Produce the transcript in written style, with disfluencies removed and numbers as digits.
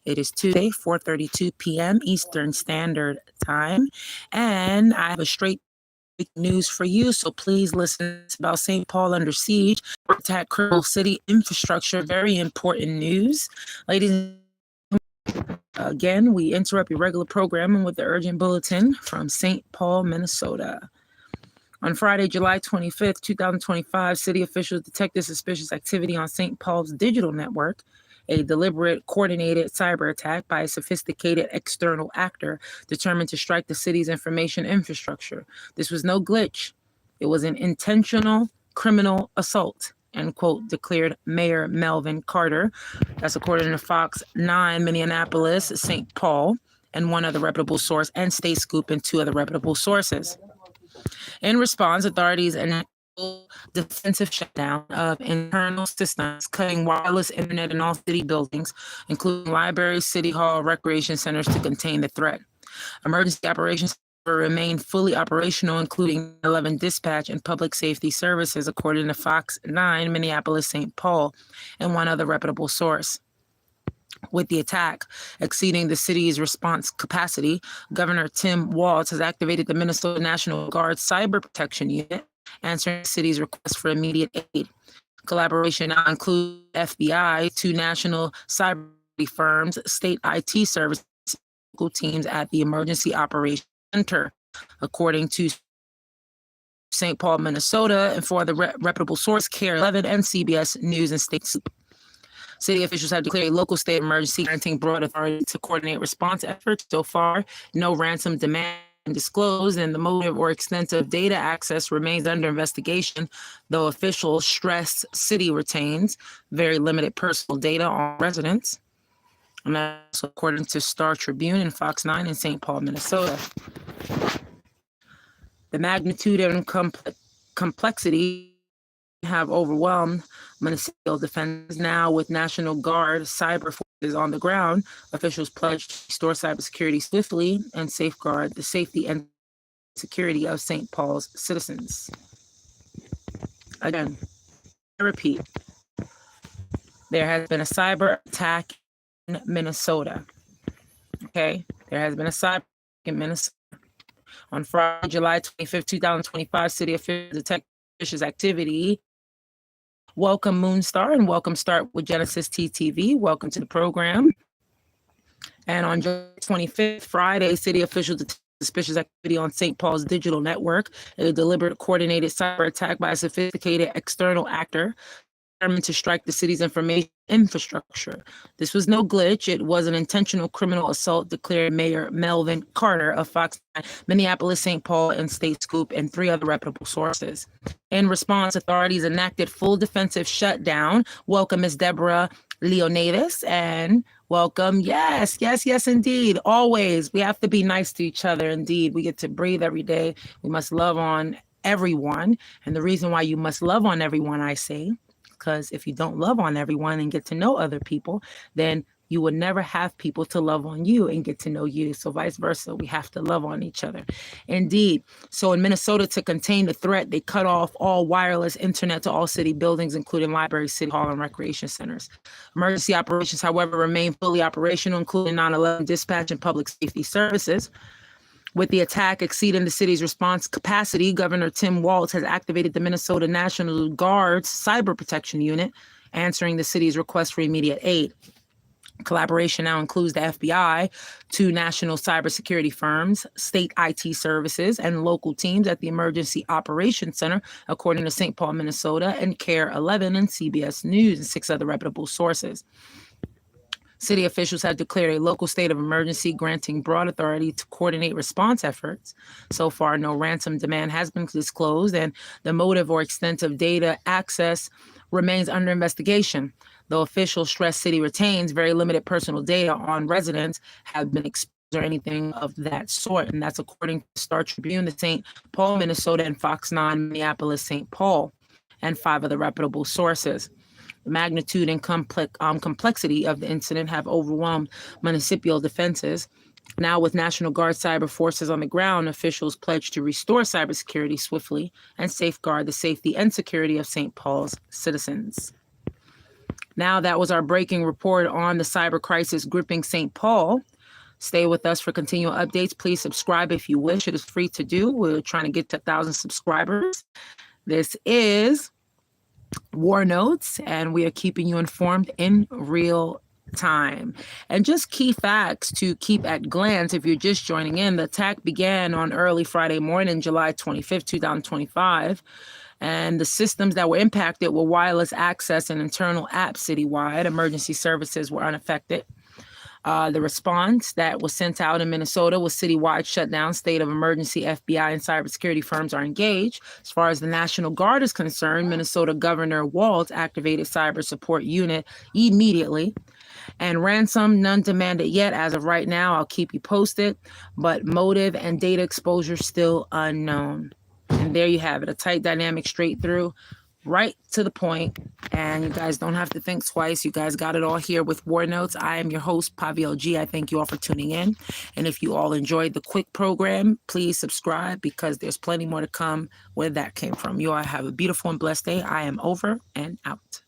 It is Tuesday, 4:32 p.m. Eastern Standard Time, and I have a straight news for you, so please listen. It's about St. Paul under siege, attack Cripples city infrastructure. Very important news. Ladies and gentlemen, again, we interrupt your regular programming with the urgent bulletin from St. Paul, Minnesota. On Friday, July 25th, 2025, city officials detected suspicious activity on St. Paul's digital network, a deliberate, coordinated cyber attack by a sophisticated external actor determined to strike the city's information infrastructure. This was no glitch. It was an intentional criminal assault, end quote, declared Mayor Melvin Carter. That's according to Fox 9, Minneapolis, St. Paul, and one other reputable source, and State Scoop and two other reputable sources. In response, authorities enacted defensive shutdown of internal systems, cutting wireless internet in all city buildings, including libraries, city hall, recreation centers, to contain the threat. Emergency operations remain fully operational, including 11 dispatch and public safety services, according to Fox 9, Minneapolis, St. Paul, and one other reputable source. With the attack exceeding the city's response capacity, Governor Tim Walz has activated the Minnesota National Guard Cyber Protection Unit, answering the city's request for immediate aid. Collaboration now includes FBI, two national cyber firms, state IT services, local teams at the Emergency Operations Center, according to St. Paul, Minnesota, and for the reputable source, CARE 11 and CBS News and State Scoop. City officials have declared a local state of emergency, granting broad authority to coordinate response efforts. So far, no ransom demand disclosed, and the motive or extensive data access remains under investigation, though officials stress city retains very limited personal data on residents. And that's according to Star Tribune and Fox 9 in St. Paul, Minnesota. The magnitude and complexity have overwhelmed municipal defense. Now, with National Guard cyber forces on the ground, officials pledged to restore cybersecurity swiftly and safeguard the safety and security of St. Paul's citizens. Again, I repeat, there has been a cyber attack in Minnesota. Okay, there has been a cyber attack in Minnesota. On Friday, July 25th, 2025, city officials detected suspicious activity. Welcome, Moonstar, and welcome Start with Genesis TTV. Welcome to the program. And on July 25th, Friday, city officials detected suspicious activity on St. Paul's digital network, a deliberate, coordinated cyber attack by a sophisticated external actor determined to strike the city's information infrastructure. This was no glitch. It was an intentional criminal assault, declared Mayor Melvin Carter of Fox 9, Minneapolis, St. Paul, and State Scoop, and three other reputable sources. In response, authorities enacted full defensive shutdown. Welcome, Ms. Deborah Leonidas, and welcome. Yes, indeed. Always. We have to be nice to each other. Indeed. We get to breathe every day. We must love on everyone. And the reason why you must love on everyone, I say, because if you don't love on everyone and get to know other people, then you would never have people to love on you and get to know you. So vice versa, we have to love on each other. Indeed. So in Minnesota, to contain the threat, they cut off all wireless internet to all city buildings, including libraries, city hall, and recreation centers. Emergency operations, however, remain fully operational, including 911 dispatch and public safety services. With the attack exceeding the city's response capacity, Governor Tim Walz has activated the Minnesota National Guard's Cyber Protection Unit, answering the city's request for immediate aid. Collaboration now includes the FBI, two national cybersecurity firms, state IT services, and local teams at the Emergency Operations Center, according to St. Paul, Minnesota, and CARE 11 and CBS News and six other reputable sources. City officials have declared a local state of emergency, granting broad authority to coordinate response efforts. So far, no ransom demand has been disclosed, and the motive or extensive data access remains under investigation. Though officials stress city retains very limited personal data on residents have been exposed or anything of that sort. And that's according to Star Tribune, the St. Paul, Minnesota, and Fox 9, Minneapolis, St. Paul, and five other reputable sources. The magnitude and complexity of the incident have overwhelmed municipal defenses. Now, with National Guard cyber forces on the ground, officials pledge to restore cybersecurity swiftly and safeguard the safety and security of St. Paul's citizens. Now, that was our breaking report on the cyber crisis gripping St. Paul. Stay with us for continual updates. Please subscribe if you wish. It is free to do. We're trying to get to 1,000 subscribers. This is War Notes, and we are keeping you informed in real time. And just key facts to keep at glance if you're just joining in. The attack began on early Friday morning, July 25th, 2025. And the systems that were impacted were wireless access and internal apps citywide. Emergency services were unaffected. The response that was sent out in Minnesota was citywide shutdown, state of emergency. FBI and cybersecurity firms are engaged. As far as the National Guard is concerned, Minnesota Governor Walz activated cyber support unit immediately. And ransom, none demanded yet as of right now. I'll keep you posted. But motive and data exposure still unknown. And there you have it, a tight dynamic straight through, right to the point. And you guys don't have to think twice. You guys got it all here with War Notes. I am your host, Paviel G. I thank you all for tuning in. And if you all enjoyed the quick program, please subscribe because there's plenty more to come where that came from. You all have a beautiful and blessed day. I am over and out.